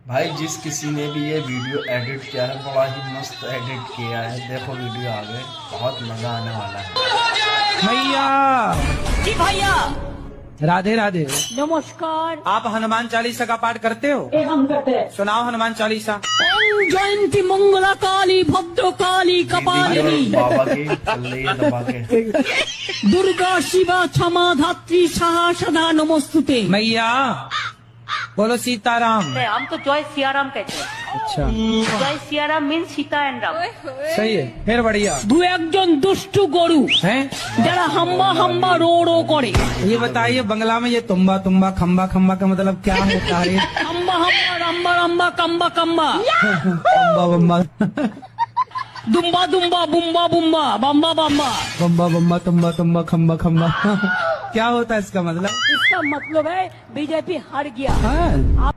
भाई जिस किसी ने भी ये वीडियो एडिट किया है बड़ा ही मस्त एडिट किया है। देखो वीडियो आगे, बहुत मजा आने वाला है। भैया जी भैया राधे राधे। नमस्कार। आप हनुमान चालीसा का पाठ करते हो? हम करते हैं। सुनाओ हनुमान चालीसा। ओम जयंती मंगला काली भद्र काली कपालिनी बाबा की चल्ले दबा के। दुर्गा शिवा क्षमा धात्री सहा सदा नमोस्तुते। मैया बोलो सीताराम। हम तो जय सियाराम कहते हैं। अच्छा जय सियाराम मीन्स सीता एंड राम। सही है, फिर बढ़िया। दू एकजन दुष्टु गरु हैं? जरा हम्बा हम्बा रो रो करे। ये बताइए बंगला में ये तुम्बा तुम्बा खम्बा खम्बा का मतलब क्या होता है? हम्बा हम्बा रम्बा रम्बा कम्बा कम्बा बम्बा बम्बा दुम्बा दुम्बा बुम्बा बुम्बा बम्बा बम्बा। बम्बा बम्बा तुम्बा तुम्बा खम्बा खम्बा क्या होता है इसका मतलब? इसका मतलब है बीजेपी हार गया। हाँ।